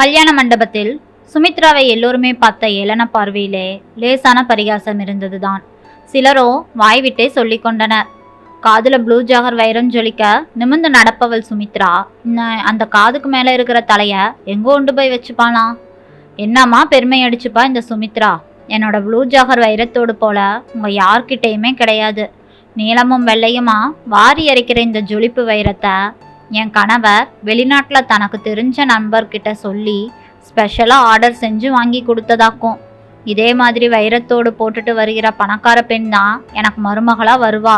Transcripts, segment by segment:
கல்யாண மண்டபத்தில் சுமித்ராவை எல்லோருமே பார்த்த ஏளன பார்வையிலே லேசான பரிகாசம் இருந்ததுதான். சிலரோ வாய்விட்டே சொல்லிக் கொண்டனர். காதுல ப்ளூ ஜாகர் வைரம் ஜொலிக்க நிமிர்ந்து நடப்பவள் சுமித்ரா அந்த காதுக்கு மேல இருக்கிற தலைய எங்கோ கொண்டு போய் வச்சுப்பாளாம். என்னம்மா பெருமை அடிச்சுப்பா இந்த சுமித்ரா. என்னோட ப்ளூ ஜாகர் வைரத்தோடு போல உங்க யார்கிட்டையுமே கிடையாது. நீளமும் வெள்ளையுமா வாரி அரைக்கிற இந்த ஜொலிப்பு வைரத்தை என் கணவர் வெளிநாட்டில் தனக்கு தெரிஞ்ச நண்பர்கிட்ட சொல்லி ஸ்பெஷலாக ஆர்டர் செஞ்சு வாங்கி கொடுத்ததாக்கும். இதே மாதிரி வைரத்தோடு போட்டுட்டு வருகிற பணக்கார பெண் தான் எனக்கு மருமகளாக வருவா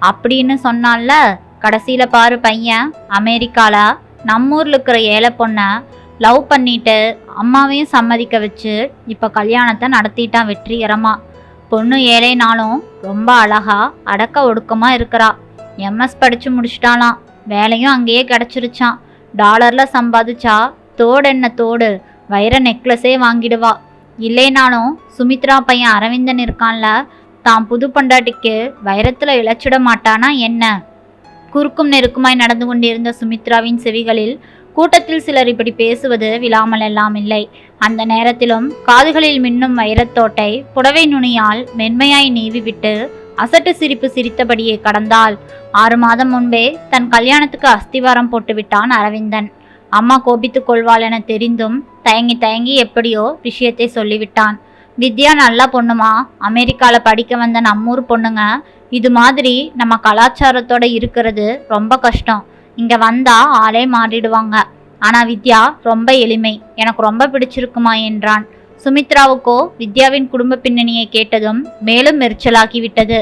அப்படின்னு சொன்னால. கடைசியில் பாரு பையன் அமெரிக்காவில் நம்மூரில் இருக்கிற ஏழை பொண்ணை லவ் பண்ணிட்டு அம்மாவையும் சம்மதிக்க வச்சு இப்போ கல்யாணத்தை நடத்திட்டான் வெற்றிகரமா. பொண்ணு ஏழைனாலும் ரொம்ப அழகா அடக்க ஒடுக்கமாக இருக்கிறா. எம்எஸ் படித்து முடிச்சிட்டாலாம். வேலையும் அங்கேயே கிடச்சிருச்சான். டாலரில் சம்பாதிச்சா தோடு என்ன தோடு வைர நெக்லஸே வாங்கிடுவா. இல்லைனாலும் சுமித்ரா பையன் அரவிந்தன் இருக்கான்ல, தான் புது பண்டாட்டிக்கு வைரத்தில் இழைச்சிட மாட்டானா என்ன? குறுக்கும் நெருக்குமாய் நடந்து கொண்டிருந்த சுமித்ராவின் செவிகளில் கூட்டத்தில் சிலர் இப்படி பேசுவது விழாமல் எல்லாம் இல்லை. அந்த நேரத்திலும் காதுகளில் மின்னும் வைரத்தோட்டை புடவை நுனியால் மென்மையாய் நீவிவிட்டு அசட்டு சிரிப்பு சிரித்தபடியே கடந்தாள். 6 மாதம் முன்பே தன் கல்யாணத்துக்கு அஸ்திவாரம் போட்டு விட்டான் அரவிந்தன். அம்மா கோபித்துக் கொள்வாள் என தெரிந்தும் தயங்கி தயங்கி எப்படியோ விஷயத்தை சொல்லிவிட்டான். வித்யா நல்லா பொண்ணுமா, அமெரிக்காவில் படிக்க வந்த நம்மூர் பொண்ணுங்க இது மாதிரி நம்ம கலாச்சாரத்தோட இருக்கிறது ரொம்ப கஷ்டம். இங்கே வந்தா ஆளே மாறிடுவாங்க. ஆனால் வித்யா ரொம்ப எளிமை, எனக்கு ரொம்ப பிடிச்சிருக்குமா என்றான். சுமித்ராவுக்கோ வித்யாவின் குடும்ப பின்னணியை கேட்டதும் மேலும் எரிச்சலாகி விட்டது.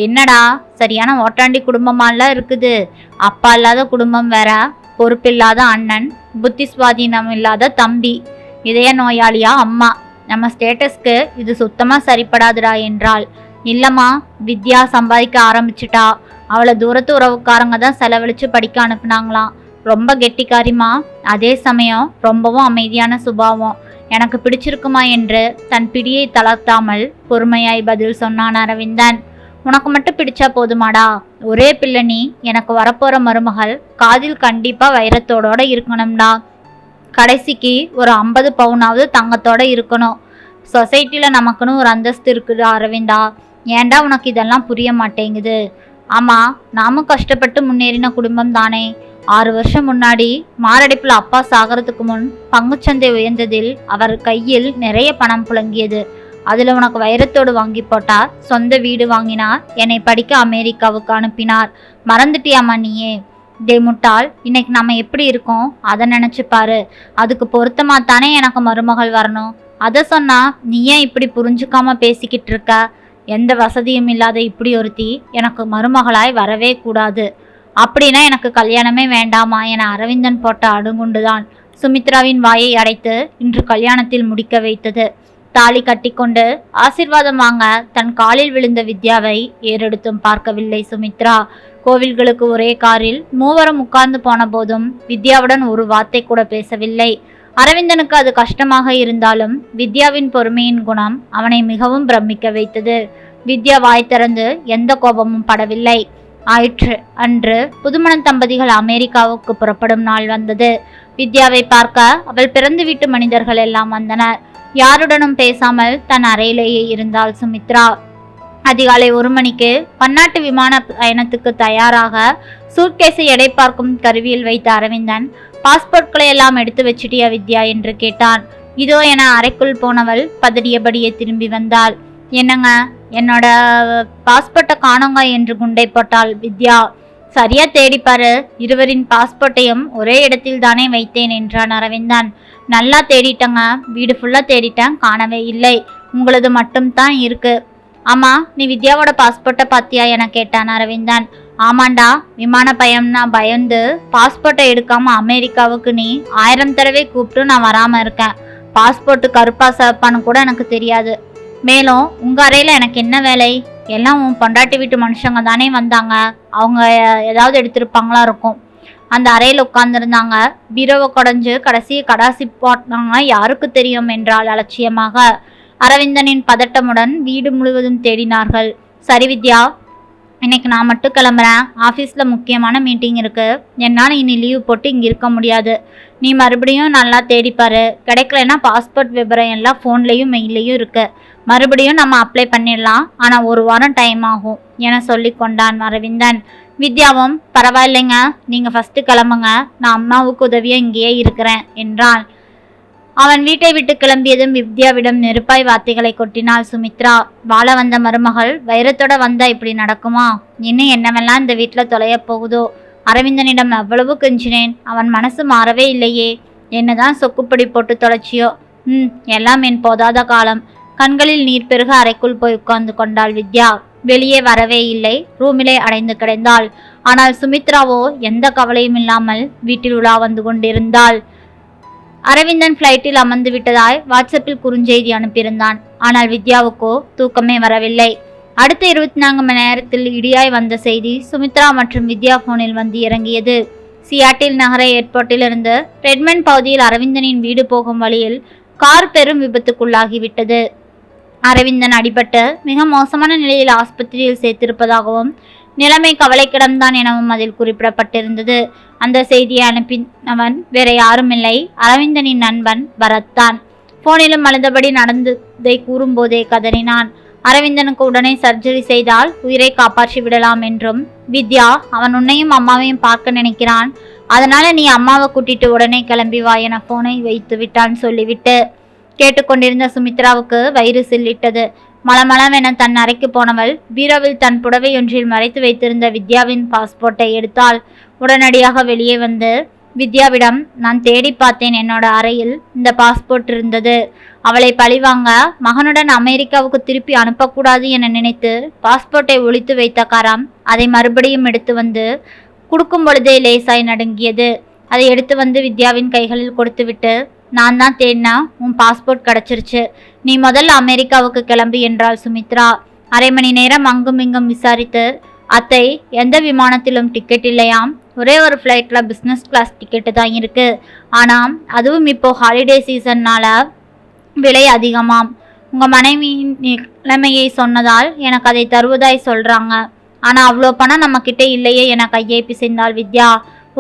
என்னடா சரியான ஓட்டாண்டி குடும்பமாலாம் இருக்குது. அப்பா இல்லாத குடும்பம் வேற, பொறுப்பில்லாத அண்ணன், புத்தி சுவாதீனம் இல்லாத தம்பி, இதய நோயாளியா அம்மா. நம்ம ஸ்டேட்டஸ்க்கு இது சுத்தமாக சரிப்படாதுடா என்றாள். இல்லைம்மா, வித்யா சம்பாதிக்க ஆரம்பிச்சிட்டா. அவளை தூரத்து உறவுக்காரங்க தான் செலவழித்து படிக்க அனுப்புனாங்களாம். ரொம்ப கெட்டிக்காரிமா, அதே சமயம் ரொம்பவும் அமைதியான சுபாவம். எனக்கு பிடிச்சிருக்குமா என்று தன் பிடியை தளர்த்தாமல் பொறுமையாய் பதில் சொன்னான் அரவிந்தன். உனக்கு மட்டும் பிடிச்சா போதுமாடா, ஒரே பிள்ளை நீ. எனக்கு வரப்போகிற மருமகள் காதில் கண்டிப்பாக வைரத்தோட இருக்கணும்டா. கடைசிக்கு ஒரு 50 பவுனாவது தங்கத்தோட இருக்கணும். சொசைட்டியில் நமக்குன்னு ஒரு அந்தஸ்து இருக்குது அரவிந்தா. ஏண்டா உனக்கு இதெல்லாம் புரிய மாட்டேங்குது? ஆமாம், நாமும் கஷ்டப்பட்டு முன்னேறின குடும்பம் தானே. 6 வருஷம் முன்னாடி மாரடைப்பில் அப்பா சாகிறதுக்கு முன் பங்குச்சந்தை உயர்ந்ததில் அவர் கையில் நிறைய பணம் புழங்கியது. அதில் உனக்கு வைரத்தோடு வாங்கி போட்டார். சொந்த வீடு வாங்கினார். என்னை படிக்க அமெரிக்காவுக்கு அனுப்பினார். மறந்துட்டியாமா நீயே? டே முட்டாள், இன்னைக்கு நம்ம எப்படி இருக்கோம் அதை நினச்சி பாரு. அதுக்கு பொருத்தமாக தானே எனக்கு மருமகள் வரணும். அதை சொன்னா நீ ஏன் இப்படி புரிஞ்சுக்காம பேசிக்கிட்டு இருக்க? எந்த வசதியும் இல்லாத இப்படி ஒருத்தி எனக்கு மருமகளாய் வரவே கூடாது. அப்படின்னா எனக்கு கல்யாணமே வேண்டாமா என அரவிந்தன் போட்ட அடுங்குண்டுதான் சுமித்ராவின் வாயை அடைத்து இன்று கல்யாணத்தில் முடிக்க வைத்தது. தாலி கட்டிக்கொண்டு ஆசிர்வாதம் வாங்க தன் காலில் விழுந்த வித்யாவை ஏறெடுத்தும் பார்க்கவில்லை சுமித்ரா. கோவில்களுக்கு ஒரே காரில் மூவரும் உட்கார்ந்து போன போதும் வித்யாவுடன் ஒரு வார்த்தை கூட பேசவில்லை. அரவிந்தனுக்கு அது கஷ்டமாக இருந்தாலும் வித்யாவின் பொறுமையின் குணம் அவனை மிகவும் பிரமிக்க வைத்தது. வித்யா வாய் திறந்து எந்த கோபமும் படவில்லை. ஆயிற்று. அன்று புதுமண தம்பதிகள் அமெரிக்காவுக்கு புறப்படும் நாள் வந்தது. வித்யாவை பார்க்க அவள் பிறந்து வீட்டு மனிதர்கள் எல்லாம் வந்தனர். யாருடனும் பேசாமல் தன் அறையிலேயே இருந்தாள் சுமித்ரா. அதிகாலை 1 மணிக்கு பன்னாட்டு விமான பயணத்துக்கு தயாராக சூட்கேஸை எடை பார்க்கும் கருவியில் வைத்த அரவிந்தன், பாஸ்போர்ட்களை எல்லாம் எடுத்து வச்சிட்டியா வித்யா என்று கேட்டான். இதோ என அறைக்குள் போனவள் பதறியபடியே திரும்பி வந்தாள். என்னங்க, என்னோட பாஸ்போர்ட்டை காணுங்க என்று குண்டை போட்டாள் வித்யா. சரியா தேடிப்பாரு, இருவரின் பாஸ்போர்ட்டையும் ஒரே இடத்தில் தானே வைத்தேன் என்றான் அரவிந்தன். நல்லா தேடிட்டங்க, வீடு ஃபுல்லாக தேடிட்டேன், காணவே இல்லை. உங்களது மட்டும்தான் இருக்கு. ஆமா, நீ வித்யாவோட பாஸ்போர்ட்டை பார்த்தியா என கேட்டான் அரவிந்தன். ஆமாண்டா, விமான பயம்னா பயந்து பாஸ்போர்ட்டை எடுக்காம அமெரிக்காவுக்கு நீ 1000 தடவை கூப்பிட்டு நான் வராமல் இருக்கேன். பாஸ்போர்ட்டு கருப்பா சிவப்பான்னு கூட எனக்கு தெரியாது. மேலும் உங்கள் அறையில் எனக்கு என்ன வேலை? எல்லாம் உன் பொண்டாட்டி வீட்டு மனுஷங்க தானே வந்தாங்க. அவங்க ஏதாவது எடுத்திருப்பாங்களா இருக்கும். அந்த அறையில் உட்கார்ந்துருந்தாங்க. பீரோவை குடஞ்சு கடைசியை கடாசி போட்டாங்க, யாருக்கு தெரியும் என்றாள் அலட்சியமாக. அரவிந்தனின் பதட்டமுடன் வீடு முழுவதும் தேடினார்கள். சரி வித்யா, இன்னைக்கு நான் மட்டும் கிளம்புறேன். ஆஃபீஸில் முக்கியமான மீட்டிங் இருக்குது. என்னால் இனி லீவ் போட்டு இங்கே இருக்க முடியாது. நீ மறுபடியும் நல்லா தேடிப்பாரு. கிடைக்கலன்னா பாஸ்போர்ட் விபரம் எல்லாம் ஃபோன்லேயும் மெயிலையும் இருக்குது. மறுபடியும் நம்ம அப்ளை பண்ணிடலாம். ஆனால் 1 வாரம் டைம் ஆகும் என சொல்லி கொண்டான் அரவிந்தன். வித்யாவும் பரவாயில்லைங்க, நீங்கள் ஃபஸ்ட்டு கிளம்புங்க, நான் அம்மாவுக்கு உதவியாக இங்கேயே இருக்கிறேன் என்றாள். அவன் வீட்டை விட்டு கிளம்பியதும் வித்யாவிடம் நெருப்பாய் வார்த்தைகளை கொட்டினாள் சுமித்ரா. வாழ வந்த மருமகள் வைரத்தோட வந்தா இப்படி நடக்குமா? இன்னும் என்னவெல்லாம் இந்த வீட்டில் தொலைய போகுதோ? அரவிந்தனிடம் அவ்வளவு கெஞ்சினேன், அவன் மனசு மாறவே இல்லையே. என்னதான் சொக்குப்படி போட்டு தொலைச்சியோ. எல்லாம் என் போதாத காலம். கண்களில் நீர் பெருக அறைக்குள் போய் உட்கார்ந்து கொண்டாள் வித்யா. வெளியே வரவே இல்லை. ரூமிலே அடைந்து கிடந்தாள். ஆனால் சுமித்ராவோ எந்த கவலையும் இல்லாமல் வீட்டில் உலா வந்து கொண்டிருந்தாள். அரவிந்தன் ஃப்ளைட்டில் அமர்ந்து விட்டதாய் வாட்ஸ்அப்பில் குறுஞ்செய்தி அனுப்பியிருந்தான். ஆனால் வித்யாவுக்கோ தூக்கமே வரவில்லை. அடுத்த 24 மணி நேரத்தில் இடியாய் வந்த செய்தி சுமித்ரா மற்றும் வித்யா போனில் வந்து இறங்கியது. சியாட்டில் நகர ஏர்போர்ட்டிலிருந்து ரெட்மண்ட் பகுதியில் அரவிந்தனின் வீடு போகும் வழியில் கார் பெரும் விபத்துக்குள்ளாகிவிட்டது. அரவிந்தன் அடிபட்டு மிக மோசமான நிலையில் ஆஸ்பத்திரியில் சேர்த்திருப்பதாகவும் நிலைமை கவலைக்கிடம்தான் எனவும் அதில் குறிப்பிடப்பட்டிருந்தது. அந்த செய்தியை அனுப்பினவன் வேற யாரும் இல்லை, அரவிந்தனின் நண்பன் பரத்தான். போனிலும் அழுந்தபடி நடந்ததை கூறும்போதே கதறினான். அரவிந்தனுக்கு உடனே சர்ஜரி செய்தால் உயிரை காப்பாற்றி விடலாம் என்றும், வித்யா அவன் உன்னையும் அம்மாவையும் பார்க்க நினைக்கிறான், அதனால நீ அம்மாவை கூட்டிட்டு உடனே கிளம்பி வா என போனை வைத்து விட்டான் சொல்லிவிட்டு. கேட்டுக்கொண்டிருந்த சுமித்ராவுக்கு வயிறு சில்லிட்டது. மளமளவென தன் அறைக்கு போனவள் பீரோவில் தன் புடவையொன்றில் மறைத்து வைத்திருந்த வித்யாவின் பாஸ்போர்ட்டை எடுத்தாள். உடனடியாக வெளியே வந்து வித்யாவிடம், நான் தேடி பார்த்தேன், என்னோட அறையில் இந்த பாஸ்போர்ட் இருந்தது. அவளை பழிவாங்க மகனுடன் அமெரிக்காவுக்கு திருப்பி அனுப்பக்கூடாது என நினைத்து பாஸ்போர்ட்டை ஒளித்து வைத்த காரம் அதை மறுபடியும் எடுத்து வந்து கொடுக்கும் பொழுதே லேசாய் நடுங்கியது. அதை எடுத்து வந்து வித்யாவின் கைகளில் கொடுத்துவிட்டு, நான் தான் தேடினா உன் பாஸ்போர்ட் கிடச்சிருச்சு, நீ முதல்ல அமெரிக்காவுக்கு கிளம்பி என்றாள் சுமித்ரா. 1/2 மணி நேரம் அங்கும் இங்கும் விசாரித்து, அத்தை எந்த விமானத்திலும் டிக்கெட் இல்லையாம், ஒரே ஒரு ஃப்ளைட்டில் பிஸ்னஸ் கிளாஸ் டிக்கெட்டு தான் இருக்கு, ஆனால் அதுவும் இப்போ ஹாலிடே சீசன்னால விலை அதிகமாம். உங்கள் மனைவியின் நிலைமையை சொன்னதால் எனக்கு அதை தருவதாய் சொல்கிறாங்க, ஆனால் அவ்வளோ பணம் நம்மக்கிட்ட இல்லையே என கையை பிசைந்தாள் வித்யா.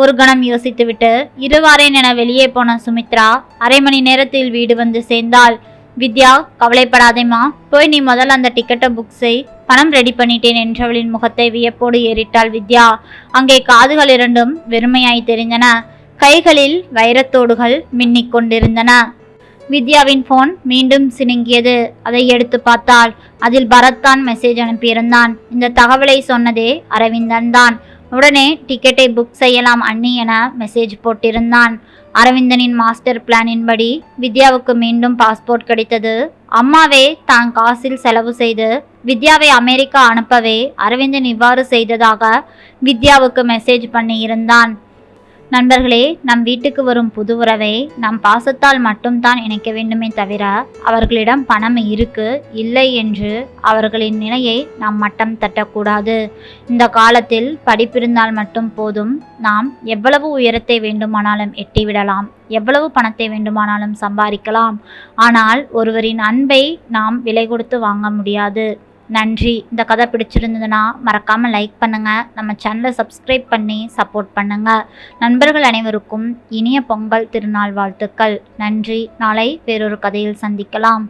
ஒரு கணம் யோசித்துவிட்டு இருவாரேன் என வெளியே போன சுமித்ரா 1/2 மணி நேரத்தில் வீடு வந்து சேர்ந்தாள். வித்யா, கவலைப்படாதேம்மா, போய் நீ முதல்ல அந்த டிக்கெட்டை புக் செய், பணம் ரெடி பண்ணிட்டேன் என்றவளின் முகத்தை வியப்போடு ஏறிட்டாள் வித்யா. அங்கே காதுகள் 2ம் வெறுமையாய் தெரிந்தன. கைகளில் வைரத்தோடுகள் மின்னிக் கொண்டிருந்தன. வித்யாவின் போன் மீண்டும் சினுங்கியது. அதை எடுத்து பார்த்தாள். அதில் பரத்தான் மெசேஜ் அனுப்பியிருந்தான். இந்த தகவலை சொன்னதே அரவிந்தன் தான். உடனே டிக்கெட்டை புக் செய்யலாம் அண்ணி என மெசேஜ் போட்டிருந்தான். அரவிந்தனின் மாஸ்டர் பிளானின்படி வித்யாவுக்கு மீண்டும் பாஸ்போர்ட் கிடைத்தது. அம்மாவே தான் காசில் செலவு செய்து வித்யாவை அமெரிக்கா அனுப்பவே அரவிந்தன் இவ்வாறு செய்ததாக வித்யாவுக்கு மெசேஜ் பண்ணியிருந்தான். நண்பர்களே, நம் வீட்டுக்கு வரும் புது உறவை நம் பாசத்தால் மட்டும்தான் இணைக்க வேண்டுமே தவிர அவர்களிடம் பணம் இருக்கு இல்லை என்று அவர்களின் நிலையை நாம் மட்டம் தட்டக்கூடாது. இந்த காலத்தில் படிப்பிருந்தால் மட்டும் போதும், நாம் எவ்வளவு உயரத்தை வேண்டுமானாலும் எட்டிவிடலாம், எவ்வளவு பணத்தை வேண்டுமானாலும் சம்பாதிக்கலாம். ஆனால் ஒருவரின் அன்பை நாம் விலை கொடுத்து வாங்க முடியாது. நன்றி. இந்த கதை பிடிச்சிருந்ததுன்னா மறக்காமல் லைக் பண்ணுங்கள், நம்ம சேனலை சப்ஸ்கிரைப் பண்ணி சப்போர்ட் பண்ணுங்கள். நண்பர்கள் அனைவருக்கும் இனிய பொங்கல் திருநாள் வாழ்த்துக்கள். நன்றி. நாளை வேறொரு கதையில் சந்திக்கலாம்.